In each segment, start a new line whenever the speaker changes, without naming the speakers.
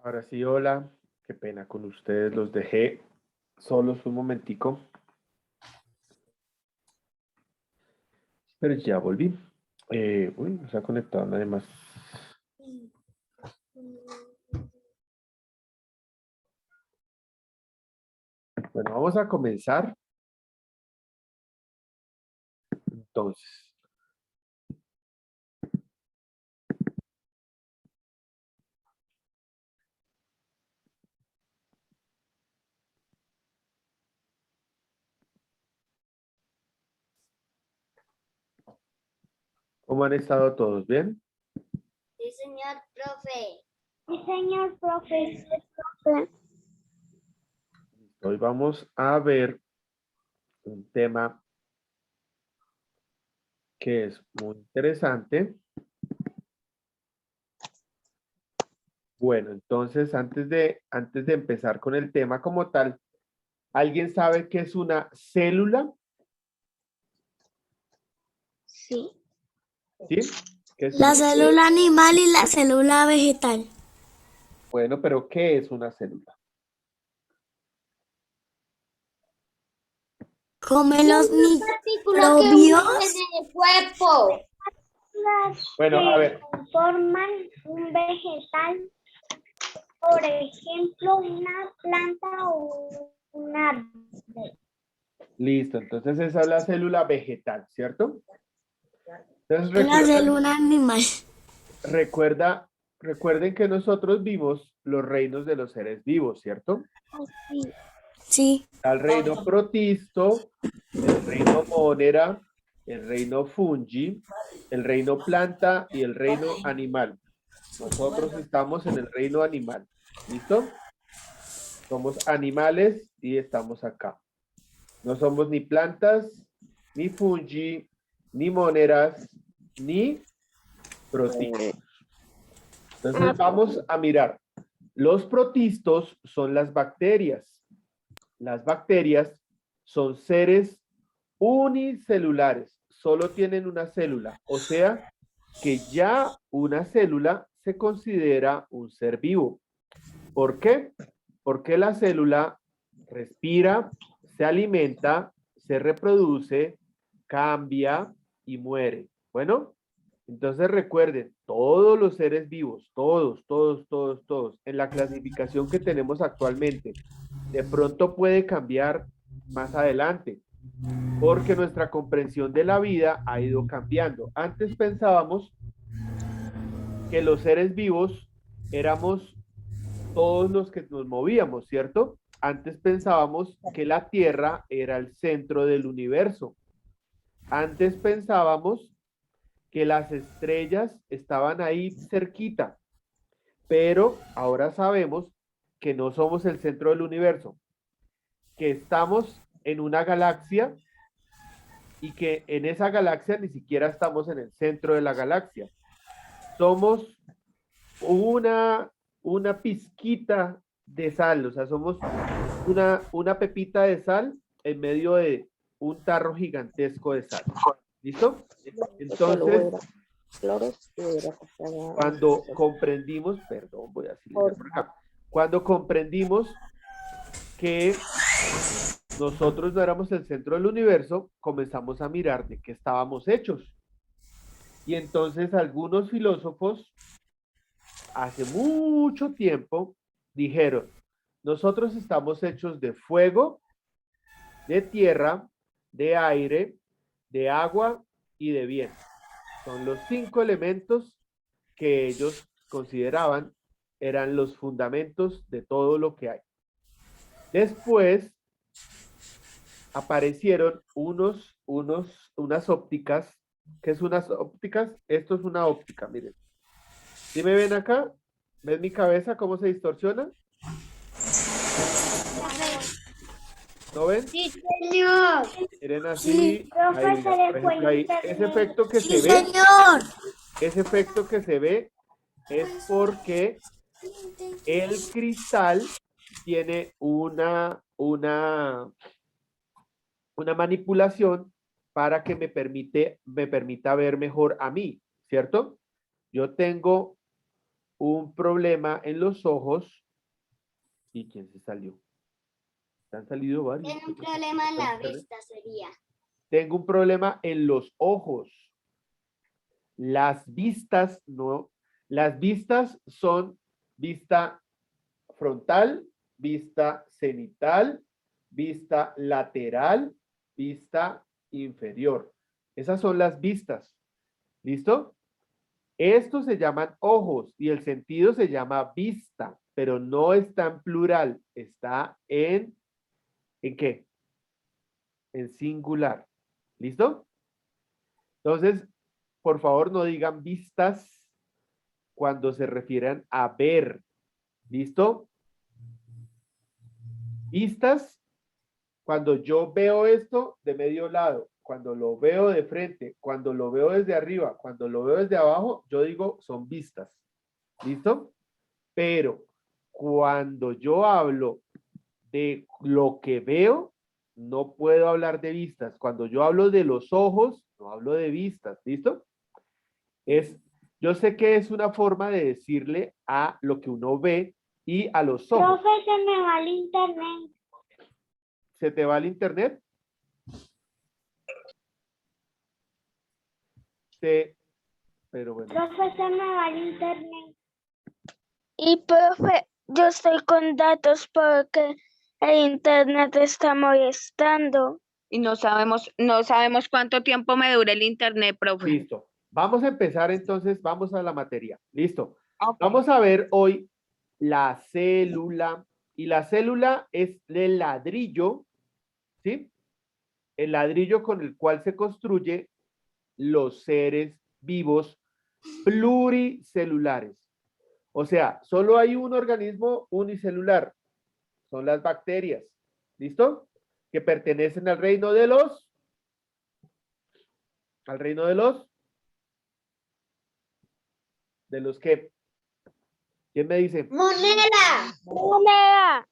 Ahora sí, hola. Qué pena con ustedes. Los dejé solos un momentico, pero ya volví. No se ha conectado nadie más. Bueno, vamos a comenzar. Entonces, ¿cómo han estado todos? ¿Bien?
Sí, señor profe.
Sí, señor profesor.
Hoy vamos a ver un tema que es muy interesante. Bueno, entonces, antes de empezar con el tema como tal, ¿alguien sabe qué es una célula?
Sí.
¿Sí? ¿Qué es
La
una?
célula animal y la célula vegetal.
Bueno, pero ¿qué es una célula?
Come los
Partícula que unen
microbios.
en el cuerpo.
Las
Bueno, a ver,
forman un vegetal, por ejemplo, una planta o un árbol.
listo. Entonces esa es la célula vegetal, ¿cierto? Entonces
Y la célula animal.
recuerden que nosotros vimos los reinos de los seres vivos, ¿cierto?
Sí. Sí.
El reino protisto, el reino monera, el reino fungi, el reino planta y el reino animal. Nosotros estamos en el reino animal. ¿Listo? Somos animales y estamos acá. No somos ni plantas, ni fungi, ni moneras, ni protistos. Entonces vamos a mirar. Los protistos son las bacterias. Las bacterias son seres unicelulares. Solo tienen una célula. O sea, que ya una célula se considera un ser vivo. ¿Por qué? Porque la célula respira, se alimenta, se reproduce, cambia y muere. Bueno, entonces recuerden, todos los seres vivos, todos, en la clasificación que tenemos actualmente, de pronto puede cambiar más adelante, porque nuestra comprensión de la vida ha ido cambiando. Antes pensábamos que los seres vivos éramos todos los que nos movíamos, ¿cierto? Antes pensábamos que la Tierra era el centro del universo. Antes pensábamos que las estrellas estaban ahí cerquita, pero ahora sabemos que no somos el centro del universo, que estamos en una galaxia y que en esa galaxia ni siquiera estamos en el centro de la galaxia. Somos una pizquita de sal, o sea, somos una pepita de sal en medio de un tarro gigantesco de sal. ¿Listo? Entonces, cuando comprendimos, perdón, voy a silenciar por acá, cuando comprendimos que nosotros no éramos el centro del universo, comenzamos a mirar de qué estábamos hechos. Y entonces algunos filósofos hace mucho tiempo dijeron, nosotros estamos hechos de fuego, de tierra, de aire, de agua y de viento. Son los 5 elementos que ellos consideraban eran los fundamentos de todo lo que hay. Después aparecieron unas ópticas. ¿Qué es unas ópticas? Esto es una óptica, miren. ¿Sí me ven acá? ¿Ven mi cabeza cómo se distorsiona? ¿No ven?
Sí, señor.
Miren
Sí,
así, ahí,
profe, se
por
le fue
ejemplo,
el
ahí, ese
internet.
efecto que
Sí,
se ve,
señor.
ese efecto que se ve es porque el cristal tiene una manipulación para que me permita ver mejor a mí, ¿cierto? Yo tengo un problema en los ojos. ¿Y quién se salió? Se han salido varios.
Tiene un problema en la vista, sería.
Tengo un problema en los ojos. Las vistas no. Las vistas son vista frontal, vista cenital, vista lateral, vista inferior. Esas son las vistas. ¿Listo? Estos se llaman ojos y el sentido se llama vista, pero no está en plural, está ¿en qué? En singular. ¿Listo? Entonces, por favor, no digan vistas cuando se refieran a ver. ¿Listo? Vistas, cuando yo veo esto de medio lado, cuando lo veo de frente, cuando lo veo desde arriba, cuando lo veo desde abajo, yo digo son vistas. ¿Listo? Pero cuando yo hablo de lo que veo, no puedo hablar de vistas. Cuando yo hablo de los ojos, no hablo de vistas. ¿Listo? Yo sé que es una forma de decirle a lo que uno ve y a los ojos.
Profe, se me va el internet.
¿Se te va el internet? Pero bueno.
Profe, se me va el internet.
Y profe, yo estoy con datos porque el internet está molestando.
Y no sabemos cuánto tiempo me dura el internet, profe.
Listo. Vamos a empezar entonces, vamos a la materia. Listo.
Ok.
Vamos a ver hoy la célula. Y la célula es el ladrillo, ¿sí? El ladrillo con el cual se construye los seres vivos pluricelulares. O sea, solo hay un organismo unicelular. Son las bacterias. ¿Listo? Que pertenecen al reino de los... ¿Al reino de los? ¿De los qué? ¿Quién me dice?
Monera.
Moneda.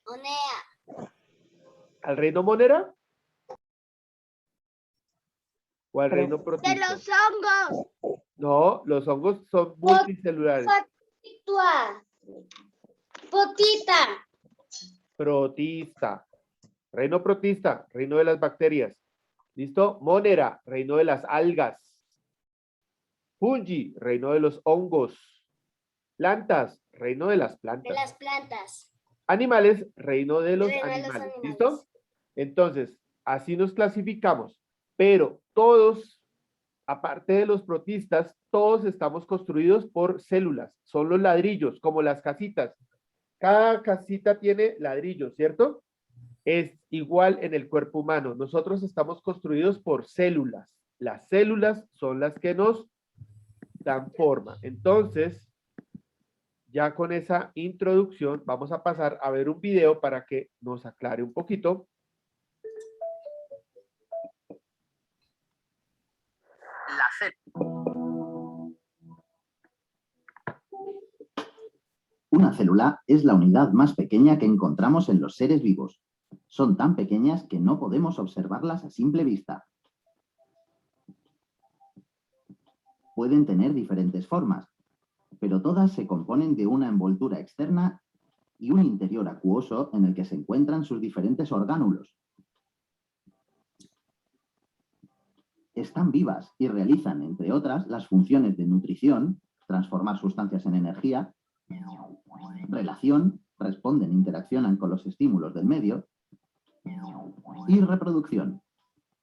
Moneda.
¿Al reino monera? ¿O al reino
De
protista?
los hongos.
No, los hongos son multicelulares.
Potita. Potita.
Protista. Reino protista, reino de las bacterias. ¿Listo? Monera, reino de las algas. Fungi, reino de los hongos. Plantas, reino de las
De
plantas.
las plantas.
Animales, reino de los
Reino de los
animales.
animales.
¿Listo? Entonces, así nos clasificamos. Pero todos, aparte de los protistas, todos estamos construidos por células. Son los ladrillos, como las casitas. Cada casita tiene ladrillos, ¿cierto? Es igual en el cuerpo humano. Nosotros estamos construidos por células. Las células son las que nos dan forma. Entonces, ya con esa introducción, vamos a pasar a ver un video para que nos aclare un poquito.
La célula. Una célula es la unidad más pequeña que encontramos en los seres vivos. Son tan pequeñas que no podemos observarlas a simple vista. Pueden tener diferentes formas, pero todas se componen de una envoltura externa y un interior acuoso en el que se encuentran sus diferentes orgánulos. Están vivas y realizan, entre otras, las funciones de nutrición, transformar sustancias en energía, relación, responden, interaccionan con los estímulos del medio, y reproducción.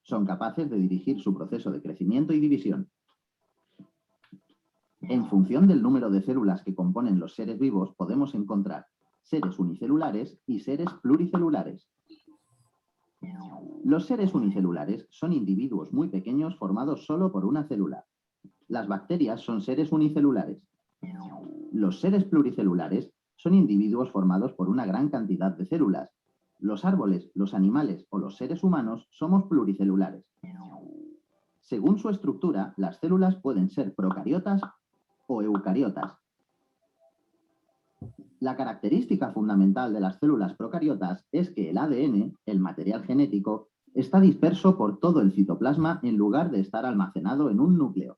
Son capaces de dirigir su proceso de crecimiento y división. En función del número de células que componen los seres vivos, podemos encontrar seres unicelulares y seres pluricelulares. Los seres unicelulares son individuos muy pequeños formados solo por una célula. Las bacterias son seres unicelulares. Los seres pluricelulares son individuos formados por una gran cantidad de células. Los árboles, los animales o los seres humanos somos pluricelulares. Según su estructura, las células pueden ser procariotas o eucariotas. La característica fundamental de las células procariotas es que el ADN, el material genético, está disperso por todo el citoplasma en lugar de estar almacenado en un núcleo.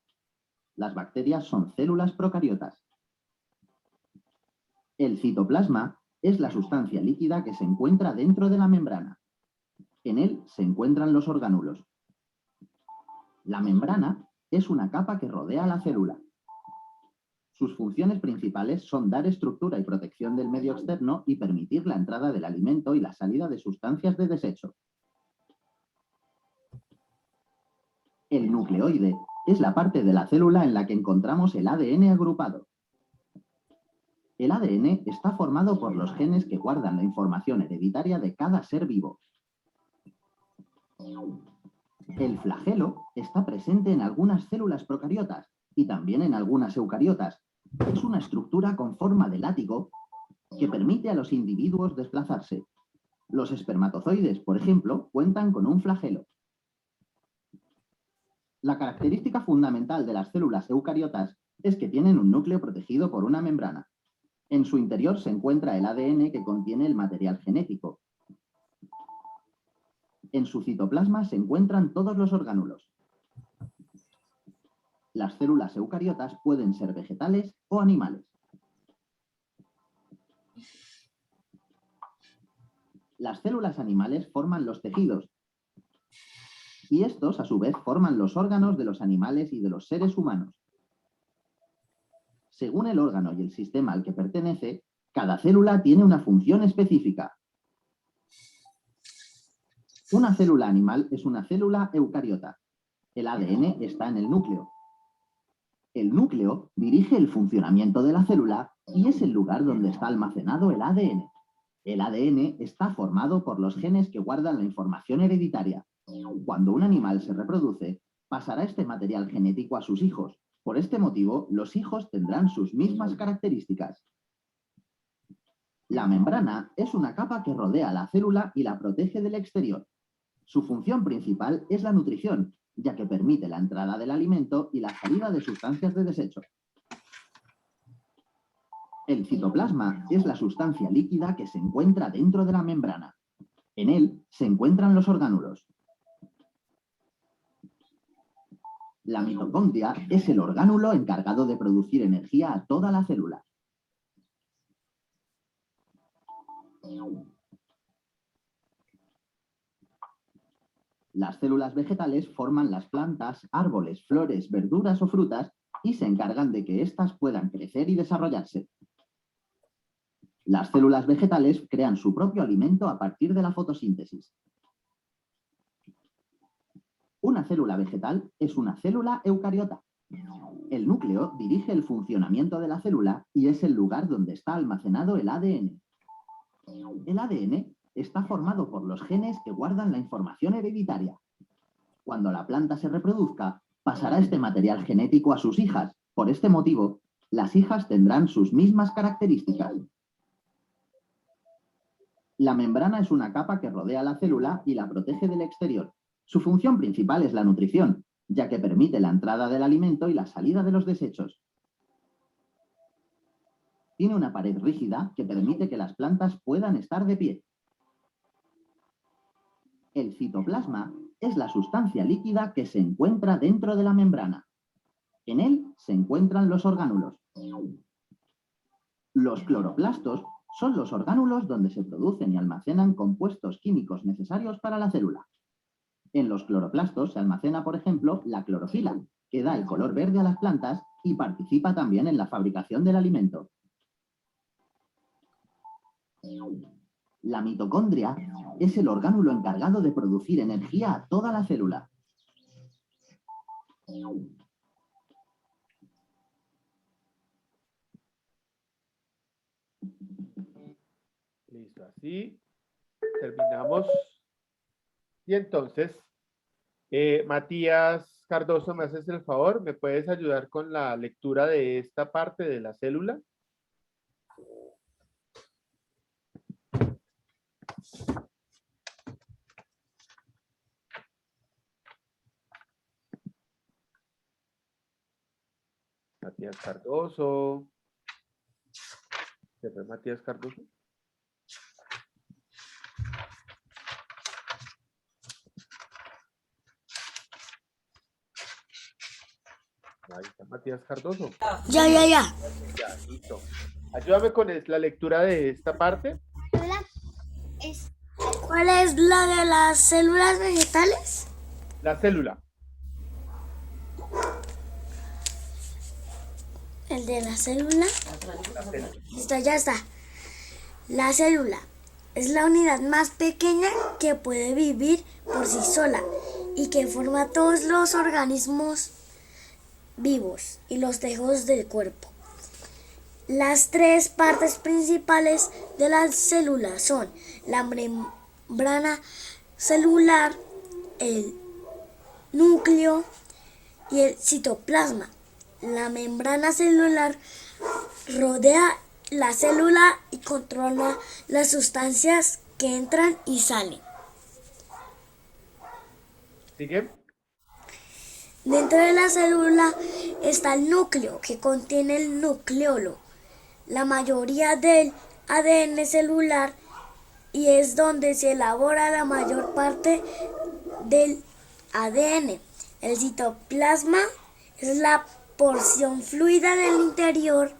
Las bacterias son células procariotas. El citoplasma es la sustancia líquida que se encuentra dentro de la membrana. En él se encuentran los orgánulos. La membrana es una capa que rodea la célula. Sus funciones principales son dar estructura y protección del medio externo y permitir la entrada del alimento y la salida de sustancias de desecho. El nucleoide es la parte de la célula en la que encontramos el ADN agrupado. El ADN está formado por los genes que guardan la información hereditaria de cada ser vivo. El flagelo está presente en algunas células procariotas y también en algunas eucariotas. Es una estructura con forma de látigo que permite a los individuos desplazarse. Los espermatozoides, por ejemplo, cuentan con un flagelo. La característica fundamental de las células eucariotas es que tienen un núcleo protegido por una membrana. En su interior se encuentra el ADN que contiene el material genético. En su citoplasma se encuentran todos los orgánulos. Las células eucariotas pueden ser vegetales o animales. Las células animales forman los tejidos y estos, a su vez, forman los órganos de los animales y de los seres humanos. Según el órgano y el sistema al que pertenece, cada célula tiene una función específica. Una célula animal es una célula eucariota. El ADN está en el núcleo. El núcleo dirige el funcionamiento de la célula y es el lugar donde está almacenado el ADN. El ADN está formado por los genes que guardan la información hereditaria. Cuando un animal se reproduce, pasará este material genético a sus hijos. Por este motivo, los hijos tendrán sus mismas características. La membrana es una capa que rodea la célula y la protege del exterior. Su función principal es la nutrición, ya que permite la entrada del alimento y la salida de sustancias de desecho. El citoplasma es la sustancia líquida que se encuentra dentro de la membrana. En él se encuentran los orgánulos. La mitocondria es el orgánulo encargado de producir energía a toda la célula. Las células vegetales forman las plantas, árboles, flores, verduras o frutas y se encargan de que éstas puedan crecer y desarrollarse. Las células vegetales crean su propio alimento a partir de la fotosíntesis. Una célula vegetal es una célula eucariota. El núcleo dirige el funcionamiento de la célula y es el lugar donde está almacenado el ADN. El ADN está formado por los genes que guardan la información hereditaria. Cuando la planta se reproduzca, pasará este material genético a sus hijas. Por este motivo, las hijas tendrán sus mismas características. La membrana es una capa que rodea la célula y la protege del exterior. Su función principal es la nutrición, ya que permite la entrada del alimento y la salida de los desechos. Tiene una pared rígida que permite que las plantas puedan estar de pie. El citoplasma es la sustancia líquida que se encuentra dentro de la membrana. En él se encuentran los orgánulos. Los cloroplastos son los orgánulos donde se producen y almacenan compuestos químicos necesarios para la célula. En los cloroplastos se almacena, por ejemplo, la clorofila, que da el color verde a las plantas y participa también en la fabricación del alimento. La mitocondria es el orgánulo encargado de producir energía a toda la célula.
Listo, así terminamos. Y entonces, Matías Cardoso, ¿me haces el favor? ¿Me puedes ayudar con la lectura de esta parte de la célula? Matías Cardoso. ¿Se fue Matías Cardoso? Ahí está Matías Cardoso.
Ya.
Ya, listo. Ayúdame con la lectura de esta parte.
Célula es
¿Cuál es la de las células vegetales?
La célula.
El de la célula.
La célula.
Listo, ya está. La célula es la unidad más pequeña que puede vivir por sí sola y que forma todos los organismos vivos y los tejidos del cuerpo. Las tres partes principales de la célula son la membrana celular, el núcleo y el citoplasma. La membrana celular rodea la célula y controla las sustancias que entran y salen.
¿Sigue?
Dentro de la célula está el núcleo, que contiene el nucleolo, la mayoría del ADN celular, y es donde se elabora la mayor parte del ADN. El citoplasma es la porción fluida del interior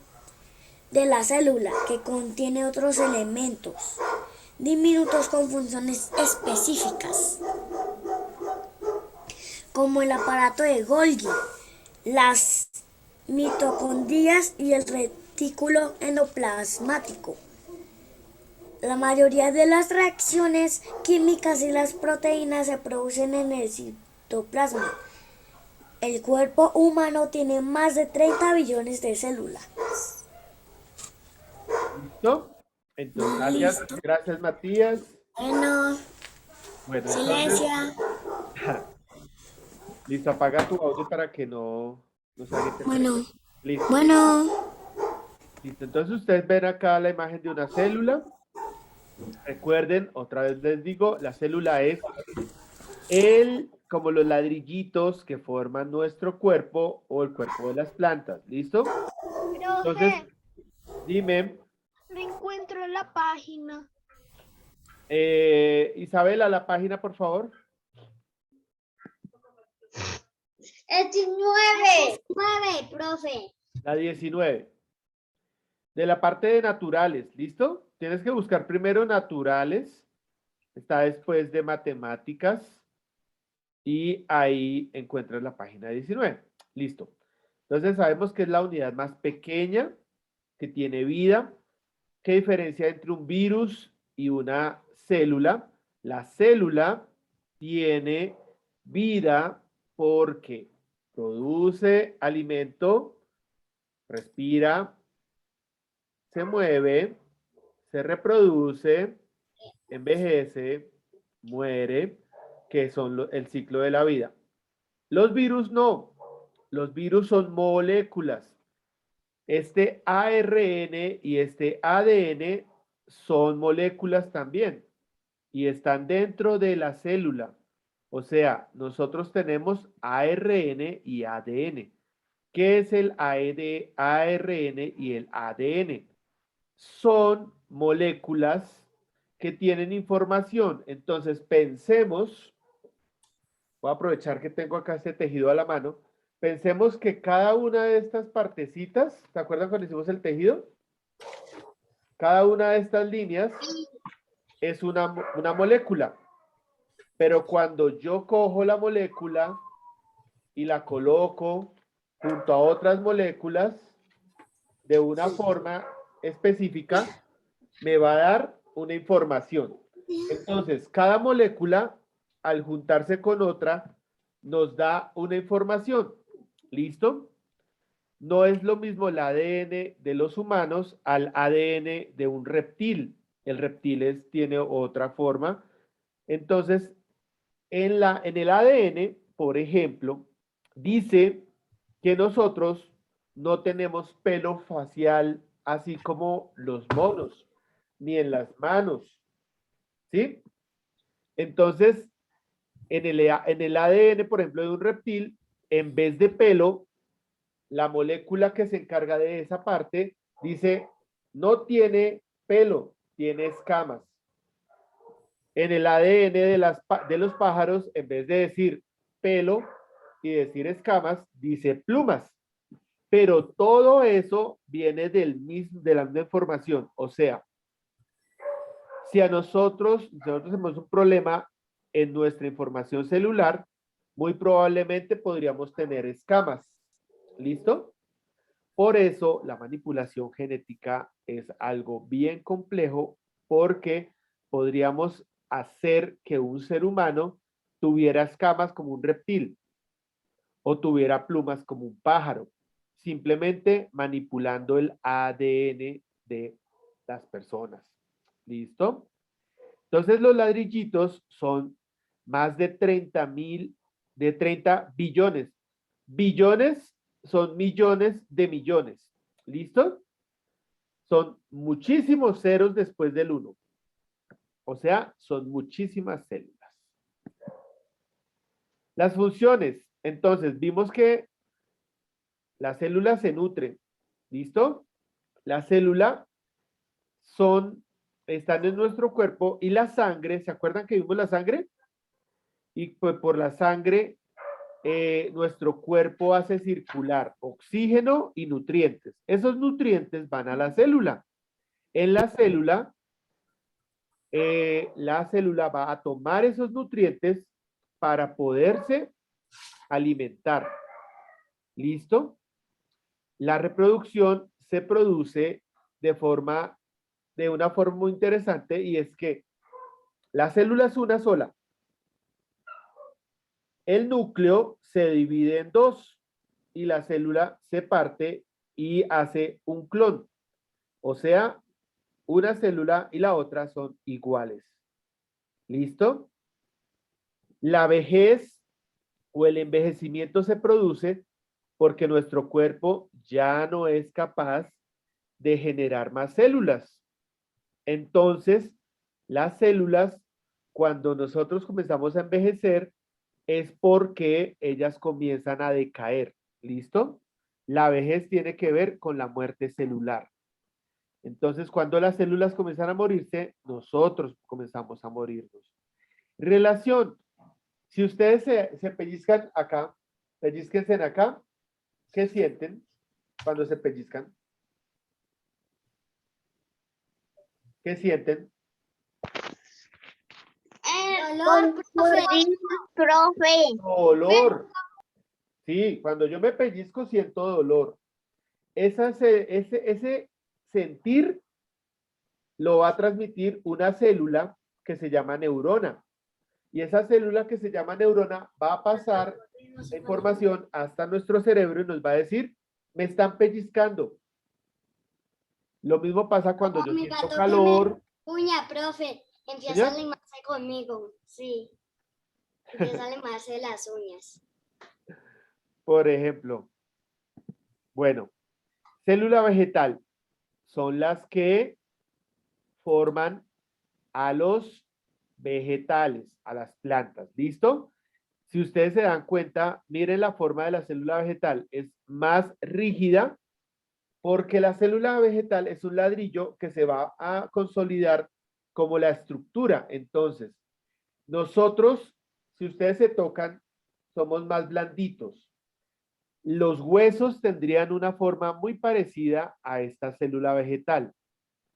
de la célula que contiene otros elementos diminutos con funciones específicas, como el aparato de Golgi, las mitocondrias y el retículo endoplasmático. La mayoría de las reacciones químicas y las proteínas se producen en el citoplasma. El cuerpo humano tiene más de 30 billones de células.
¿Listo? Entonces, gracias Matías.
Bueno,
Bueno,
silencio.
Listo, apaga tu audio para que no salga interferencia.
Bueno,
Listo.
bueno.
Listo. Entonces ustedes ven acá la imagen de una célula. Recuerden, otra vez les digo, la célula es como los ladrillitos que forman nuestro cuerpo o el cuerpo de las plantas. ¿Listo? Entonces, dime.
No encuentro la página.
Isabela, la página, por favor.
el 19. 9, profe.
La 19. De la parte de naturales, ¿listo? Tienes que buscar primero naturales. Está después de matemáticas. Y ahí encuentras la página 19. Listo. Entonces sabemos que es la unidad más pequeña que tiene vida. ¿Qué diferencia entre un virus y una célula? La célula tiene vida porque produce alimento, respira, se mueve, se reproduce, envejece, muere, que son el ciclo de la vida. Los virus no. Los virus son moléculas. Este ARN y este ADN son moléculas también y están dentro de la célula. O sea, nosotros tenemos ARN y ADN. ¿Qué es el ARN y el ADN? Son moléculas que tienen información. Entonces, pensemos, voy a aprovechar que tengo acá este tejido a la mano. Pensemos que cada una de estas partecitas, ¿se acuerdan cuando hicimos el tejido? Cada una de estas líneas es una molécula. Pero cuando yo cojo la molécula y la coloco junto a otras moléculas de una forma específica, me va a dar una información. Entonces, cada molécula, al juntarse con otra, nos da una información. ¿Listo? No es lo mismo el ADN de los humanos al ADN de un reptil. El reptil tiene otra forma. Entonces, en el ADN, por ejemplo, dice que nosotros no tenemos pelo facial así como los monos, ni en las manos. ¿Sí? Entonces, en el ADN, por ejemplo, de un reptil, en vez de pelo, la molécula que se encarga de esa parte dice, no tiene pelo, tiene escamas. En el ADN de los pájaros, en vez de decir pelo y decir escamas, dice plumas. pero todo eso viene de la misma información. O sea, si nosotros tenemos un problema en nuestra información celular, muy probablemente podríamos tener escamas. ¿Listo? Por eso la manipulación genética es algo bien complejo, porque podríamos hacer que un ser humano tuviera escamas como un reptil o tuviera plumas como un pájaro, simplemente manipulando el ADN de las personas. ¿Listo? Entonces los ladrillitos son más de 30 billones. Billones son millones de millones. ¿Listo? Son muchísimos ceros después del 1. O sea, son muchísimas células. Las funciones. Entonces, vimos que las células se nutren. ¿Listo? La célula están en nuestro cuerpo, y la sangre, ¿se acuerdan que vimos la sangre? Y pues por la sangre nuestro cuerpo hace circular oxígeno y nutrientes. Esos nutrientes van a la célula. En la célula va a tomar esos nutrientes para poderse alimentar. ¿Listo? La reproducción se produce de una forma muy interesante, y es que la célula es una sola. El núcleo se divide en dos y la célula se parte y hace un clon. O sea, una célula y la otra son iguales. ¿Listo? La vejez o el envejecimiento se produce porque nuestro cuerpo ya no es capaz de generar más células. Entonces, las células, cuando nosotros comenzamos a envejecer, es porque ellas comienzan a decaer. ¿Listo? La vejez tiene que ver con la muerte celular. Entonces, cuando las células comienzan a morirse, nosotros comenzamos a morirnos. Relación. Si ustedes se pellizcan acá, pellizquense acá, ¿qué sienten cuando se pellizcan? ¿Qué sienten?
Dolor, profe.
Dolor. Sí, cuando yo me pellizco siento dolor. Ese sentir lo va a transmitir una célula que se llama neurona. Y esa célula que se llama neurona va a pasar la información hasta nuestro cerebro y nos va a decir, me están pellizcando. Lo mismo pasa cuando yo siento calor.
Uña, profe, empieza a limarse conmigo. Sí. Empieza a limarse las uñas.
Por ejemplo, bueno, célula vegetal son las que forman a los vegetales, a las plantas. ¿Listo? Si ustedes se dan cuenta, miren la forma de la célula vegetal. Es más rígida porque la célula vegetal es un ladrillo que se va a consolidar como la estructura. Entonces, nosotros, si ustedes se tocan, somos más blanditos. Los huesos tendrían una forma muy parecida a esta célula vegetal.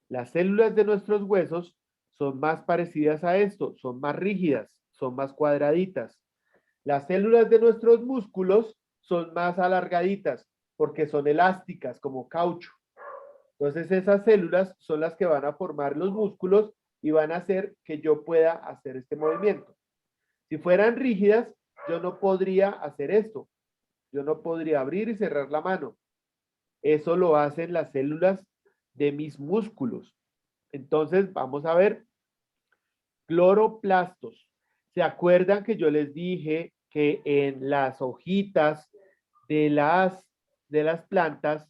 Las células de nuestros huesos son más parecidas a esto, son más rígidas, son más cuadraditas. Las células de nuestros músculos son más alargaditas porque son elásticas como caucho. Entonces esas células son las que van a formar los músculos y van a hacer que yo pueda hacer este movimiento. Si fueran rígidas, yo no podría hacer esto. Yo no podría abrir y cerrar la mano. Eso lo hacen las células de mis músculos. Entonces, vamos a ver. Cloroplastos. ¿Se acuerdan que yo les dije que en las hojitas de las plantas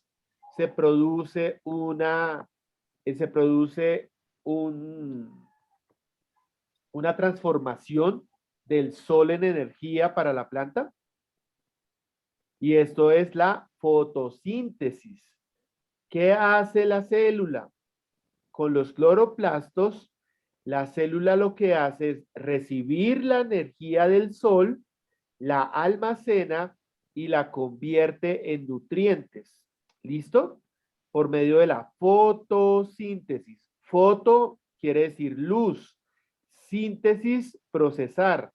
se produce una transformación del sol en energía para la planta? Y esto es la fotosíntesis. ¿Qué hace la célula? Con los cloroplastos, la célula lo que hace es recibir la energía del sol, la almacena y la convierte en nutrientes. ¿Listo? Por medio de la fotosíntesis. Foto quiere decir luz. Síntesis, procesar.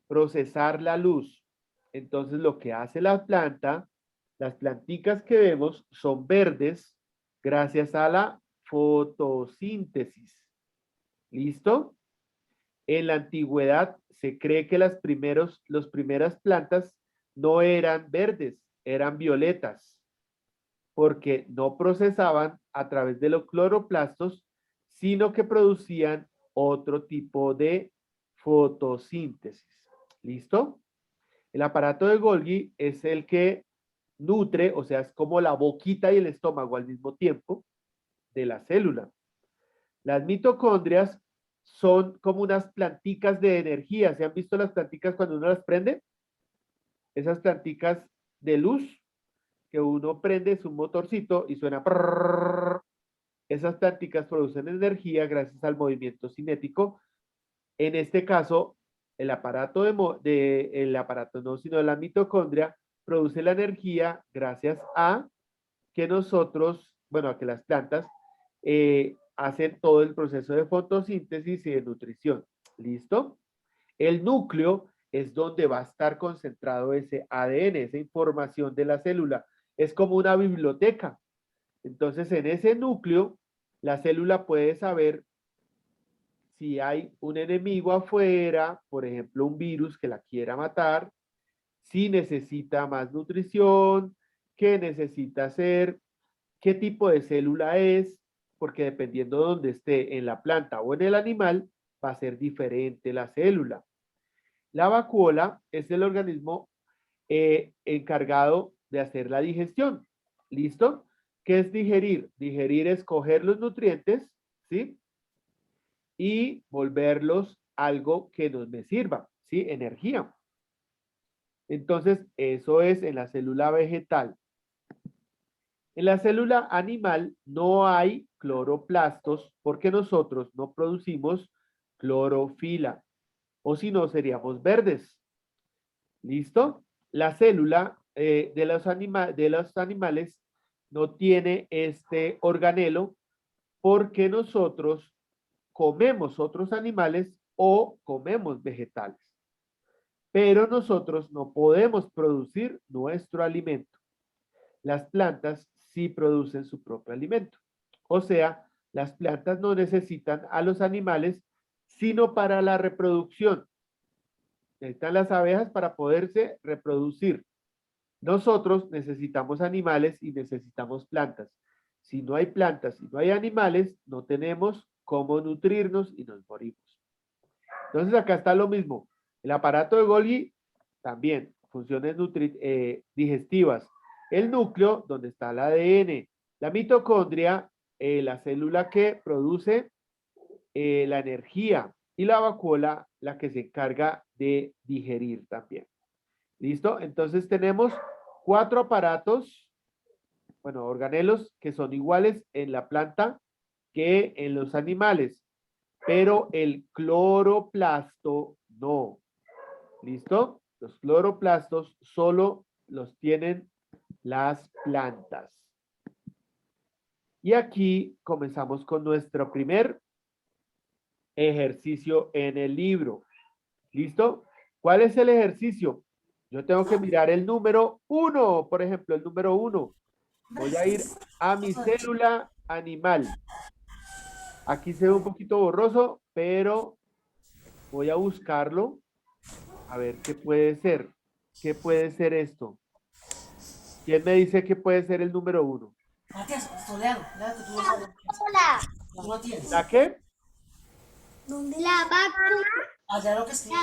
Procesar la luz. Entonces lo que hace la planta, las planticas que vemos son verdes gracias a la fotosíntesis. ¿Listo? En la antigüedad se cree que las primeras plantas no eran verdes, eran violetas, porque no procesaban a través de los cloroplastos, sino que producían otro tipo de fotosíntesis. ¿Listo? El aparato de Golgi es el que nutre, o sea, es como la boquita y el estómago al mismo tiempo de la célula. Las mitocondrias son como unas planticas de energía. ¿Se han visto las planticas cuando uno las prende? Esas planticas de luz que uno prende, es un motorcito y suena prrrr. Esas planticas producen energía gracias al movimiento cinético. En este caso, el aparato de la mitocondria produce la energía gracias a que nosotros, bueno, a que las plantas hacen todo el proceso de fotosíntesis y de nutrición. ¿Listo? El núcleo es donde va a estar concentrado ese ADN, esa información de la célula. Es como una biblioteca. Entonces, en ese núcleo, la célula puede saber si hay un enemigo afuera, por ejemplo, un virus que la quiera matar, si necesita más nutrición, qué necesita hacer, qué tipo de célula es, porque dependiendo de dónde esté, en la planta o en el animal, va a ser diferente la célula. La vacuola es el organismo encargado de hacer la digestión. ¿Listo? ¿Qué es digerir? Digerir es coger los nutrientes, ¿sí? Y volverlos algo que nos me sirva, ¿sí? Energía. Entonces, eso es en la célula vegetal. En la célula animal no hay cloroplastos porque nosotros no producimos clorofila, o si no seríamos verdes. ¿Listo? La célula de los animales no tiene este organelo porque nosotros comemos otros animales o comemos vegetales. Pero nosotros no podemos producir nuestro alimento. Las plantas sí producen su propio alimento. O sea, las plantas no necesitan a los animales, sino para la reproducción. Necesitan las abejas para poderse reproducir. Nosotros necesitamos animales y necesitamos plantas. Si no hay plantas y no hay animales, no tenemos cómo nutrirnos y nos morimos. Entonces acá está lo mismo. El aparato de Golgi también, funciones digestivas. El núcleo, donde está el ADN. La mitocondria, la célula que produce la energía. Y la vacuola, la que se encarga de digerir también. ¿Listo? Entonces tenemos 4 aparatos, bueno, organelos que son iguales en la planta que en los animales, pero el cloroplasto no. ¿Listo? Los cloroplastos solo los tienen las plantas. Y aquí comenzamos con nuestro primer ejercicio en el libro. ¿Listo? ¿Cuál es el ejercicio? Yo tengo que mirar el número 1, por ejemplo, el número 1. Voy a ir a mi célula animal. Aquí se ve un poquito borroso, pero voy a buscarlo. A ver, ¿qué puede ser? ¿Qué puede ser esto? ¿Quién me dice que puede ser el número 1? ¿La qué?
La vacuna.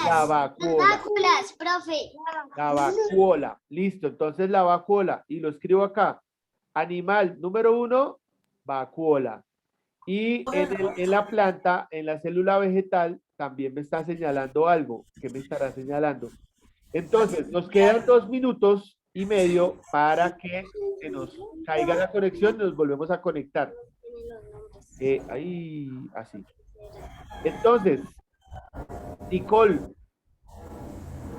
La vacuola.
Vacuolas, profe.
La vacuola. Listo, entonces la vacuola. Y lo escribo acá. Animal número 1, vacuola. Y en la planta, en la célula vegetal, también me está señalando algo. ¿Qué me estará señalando? Entonces, nos quedan 2 minutos y medio para que se nos caiga la conexión y nos volvemos a conectar. Ahí, así. Entonces, Nicole,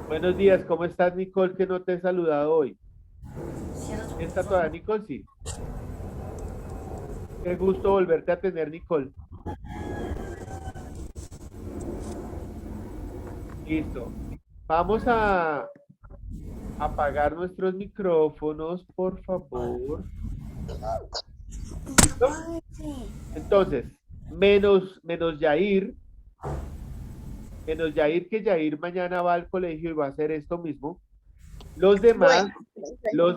Buenos días, ¿cómo estás, Nicole, que no te he saludado hoy? ¿Está toda Nicole? Sí. Qué gusto volverte a tener, Nicole. Listo. Vamos a apagar nuestros micrófonos, por favor. ¿Listo? Entonces, menos Yair, que Yair mañana va al colegio y va a hacer esto mismo. Los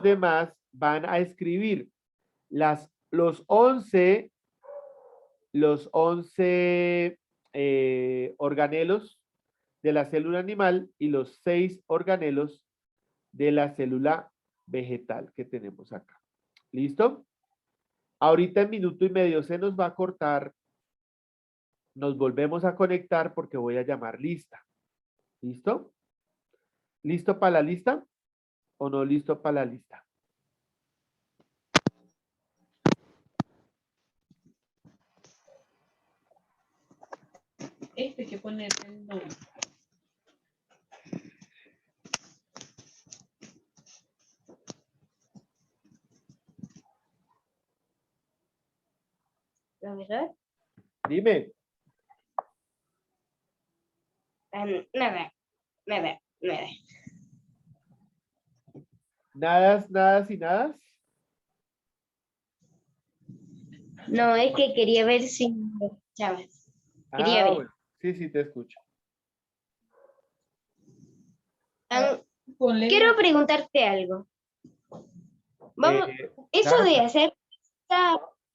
demás van a escribir los 11 organelos de la célula animal y los 6 organelos de la célula vegetal que tenemos acá. ¿Listo? Ahorita en minuto y medio se nos va a cortar. Nos volvemos a conectar porque voy a llamar lista. ¿Listo? ¿Listo para la lista? ¿O no listo para la lista?
Hay que poner el nombre.
Profesor,
Dime.
nada.
Nadas y nadas.
No, es que quería ver si me escuchabas. Quería ver.
Bueno. Sí, te escucho.
Quiero preguntarte algo. Vamos, eso
claro,
de hacer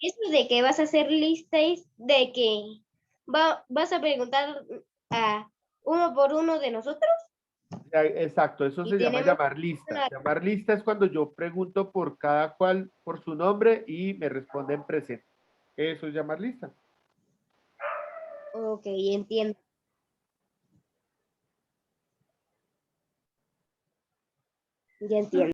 eso de que vas a hacer listas, de que vas a preguntar a uno por uno de nosotros.
exacto, eso
Y
se llama
tenemos
llamar lista.
una-
Llamar lista es cuando yo pregunto por cada cual por su nombre y me responden presente. Eso es llamar lista.
Ok, entiendo. Ya entiendo.